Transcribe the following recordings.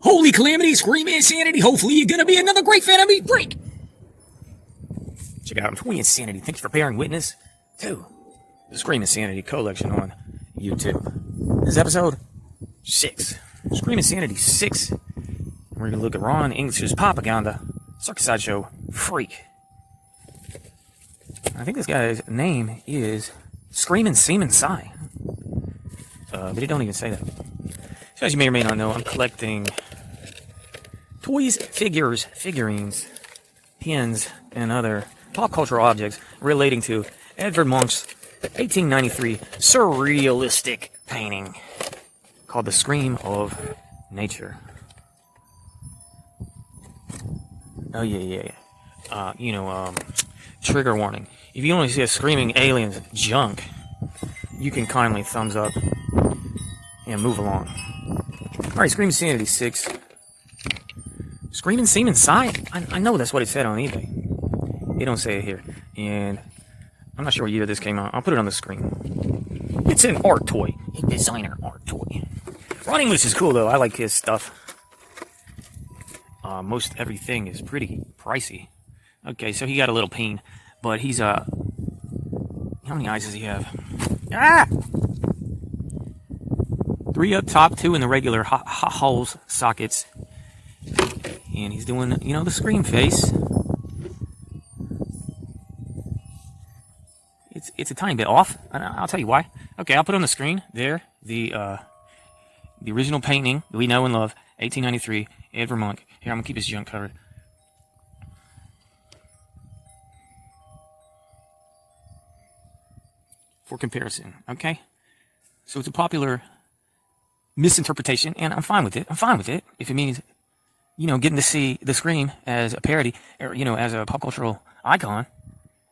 Holy calamity, Screamin' Insanity. Hopefully you're gonna be another great fan of me. Break! Check it out, I'm Toy Insanity. Thanks for bearing witness to the Screamin' Insanity collection on YouTube. This is episode 6. Screamin' Insanity 6. We're gonna look at Ron English's propaganda, circus sideshow freak. I think this guy's name is Screamin' Seaman Psy. But he don't even say that. So as you may or may not know, I'm collecting toys, figures, figurines, pins, and other pop cultural objects relating to Edvard Munch's 1893 surrealistic painting called The Scream of Nature. Oh yeah. Trigger warning. If you only see a screaming alien's junk, you can kindly thumbs up and move along. Alright, Screamin' Insanity 6. Screamin' Seaman Psy? I know that's what it said on eBay. They don't say it here. And I'm not sure what year this came out. I'll put it on the screen. It's an art toy. A designer art toy. Ron English is cool though. I like his stuff. Most everything is pretty pricey. Okay, so he got a little pain. But he's, how many eyes does he have? Ah! 3 up top, 2 in the regular holes, sockets. And he's doing, the scream face. It's a tiny bit off. I'll tell you why. Okay, I'll put it on the screen. There, the original painting that we know and love, 1893, Edvard Munch. Here, I'm going to keep his junk covered. For comparison, okay? So it's a popular misinterpretation, and I'm fine with it. If it means, getting to see the Scream as a parody, or, as a pop cultural icon.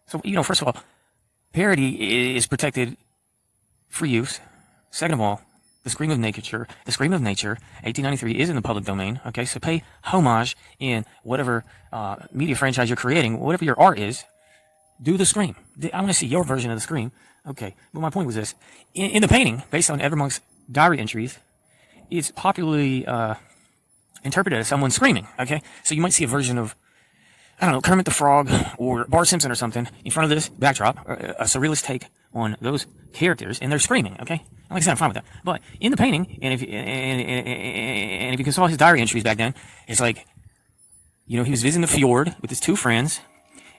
So, first of all, parody is protected for use. Second of all, The Scream of Nature, 1893, is in the public domain, okay? So pay homage in whatever media franchise you're creating, whatever your art is, do the Scream. I want to see your version of the Scream. Okay, but my point was this. In the painting, based on Edvard Munch's diary entries, it's popularly interpreted as someone screaming, okay? So you might see a version of, Kermit the Frog or Bart Simpson or something in front of this backdrop, a surrealist take on those characters, and they're screaming, okay? Like I said, I'm fine with that. But in the painting, and if you can saw his diary entries back then, it's like, he was visiting the fjord with his 2 friends,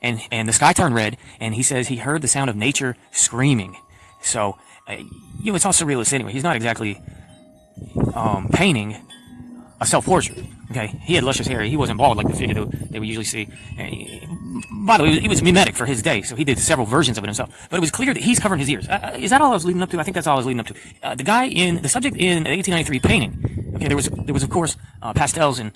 and the sky turned red, and he says he heard the sound of nature screaming. So, it's all surrealist anyway. He's not exactly painting a self-portrait. Okay, he had luscious hair. He wasn't bald like the figure that we usually see. By the way, he was mimetic for his day, so he did several versions of it himself. But it was clear that he's covering his ears. Is that all I was leading up to? I think that's all I was leading up to. The subject in the 1893 painting. Okay, there was of course pastels and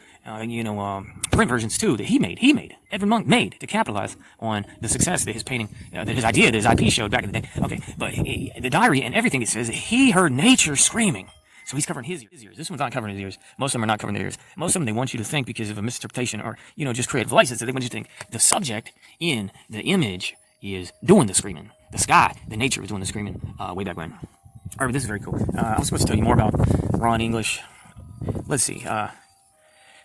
print versions too that he made. Edvard Munch made to capitalize on the success that his painting, that his idea, that his IP showed back in the day. Okay, but the diary and everything, it says that he heard nature screaming. So he's covering his ears. This one's not covering his ears. Most of them are not covering their ears. Most of them, they want you to think, because of a misinterpretation or, just creative license, that they want you to think the subject in the image is doing the screaming. The sky, the nature is doing the screaming way back when. All right, this is very cool. I was supposed to tell you more about Ron English. Let's see.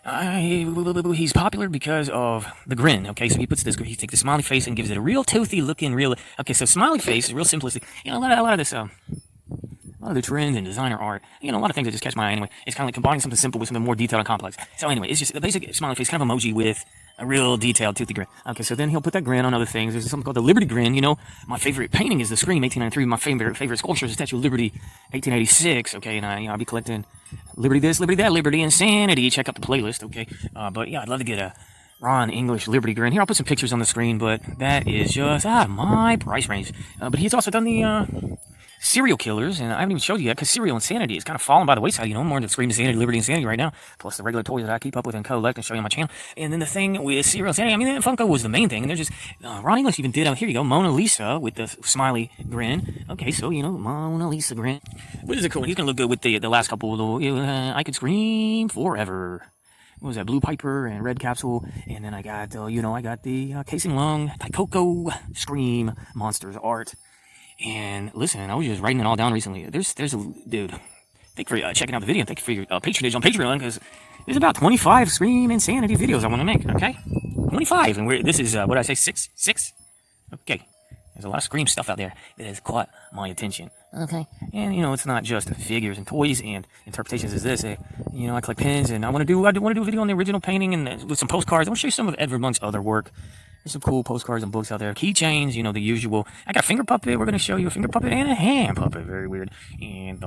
He's popular because of the grin, okay? So he takes the smiley face and gives it a real toothy looking, okay, so smiley face is real simplistic. A lot of this, a lot of the trends in designer art, a lot of things that just catch my eye anyway. It's kind of like combining something simple with something more detailed and complex. So anyway, it's just the basic smiley face, kind of emoji with a real detailed toothy grin. Okay, so then he'll put that grin on other things. There's something called the Liberty Grin. My favorite painting is The Scream, 1893. My favorite sculpture is the Statue of Liberty, 1886. Okay, and I'll be collecting Liberty this, Liberty that, Liberty Insanity. Check out the playlist, okay? But yeah, I'd love to get a Ron English Liberty Grin. Here, I'll put some pictures on the screen, but that is just my price range. But he's also done the serial killers, and I haven't even showed you yet, because serial insanity is kind of falling by the wayside, more into Scream Insanity, Liberty Insanity right now, plus the regular toys that I keep up with and collect and show you on my channel. And then the thing with serial insanity, Funko was the main thing, and there's just, Ron English even did, here you go, Mona Lisa with the smiley grin. Okay, so, Mona Lisa grin. But is it cool? He's gonna look good with the last couple, I Could Scream Forever. What was that? Blue Piper and Red Capsule. And then I got, I got the Casing Lung, Taikoko Scream Monsters art. And listen, I was just writing it all down recently. There's a dude. Thank you for checking out the video. Thank you for your patronage on Patreon, because there's about 25 Scream Insanity videos I want to make, okay? 25, and this is, what did I say, six? Okay. There's a lot of Scream stuff out there that has caught my attention. Okay. And, it's not just figures and toys and interpretations as this. I collect pins, and I want to do a video on the original painting and with some postcards. I want to show you some of Edvard Munch's other work. There's some cool postcards and books out there. Keychains, the usual. I got a finger puppet. We're going to show you a finger puppet and a hand puppet. Very weird. And,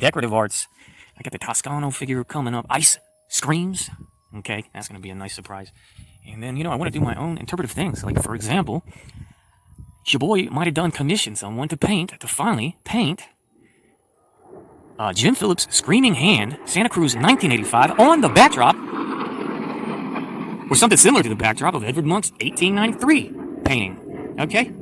decorative arts. I got the Toscano figure coming up. Ice Screams. Okay. That's going to be a nice surprise. And then, I want to do my own interpretive things. Like, for example, your boy might have commissioned someone to finally paint Jim Phillips' Screaming Hand, Santa Cruz 1985, on the backdrop, or something similar to the backdrop of Edvard Munch's 1893 painting. Okay?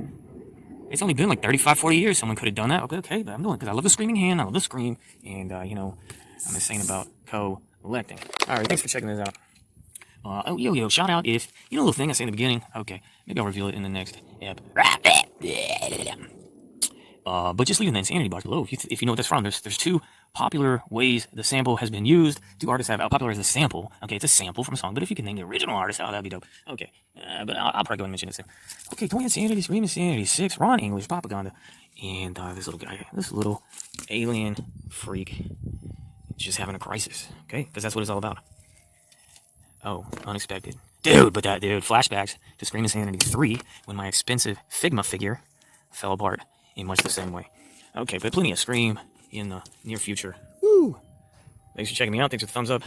It's only been like 35, 40 years someone could have done that. Okay, but I'm doing it because I love the Screaming Hand, I love the Scream, and, I'm just saying about collecting. Alright, thanks for checking this out. Shout out if, a little thing I say in the beginning. Okay, maybe I'll reveal it in the next ep. But just leave it in the insanity box below if you know what that's from. There's two popular ways the sample has been used. Two artists have popularized the sample. Okay, it's a sample from a song, but if you can name the original artist, that'd be dope. Okay, but I'll probably go and mention it soon. Okay, Toy Insanity, Scream Insanity 6, Ron English, Propaganda, and this little guy, this little alien freak, just having a crisis. Okay, because that's what it's all about. Oh, unexpected. Dude, flashbacks to Scream Insanity 3 when my expensive Figma figure fell apart in much the same way. Okay, but plenty of Scream in the near future. Woo! Thanks for checking me out. Thanks for the thumbs up.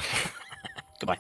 Goodbye.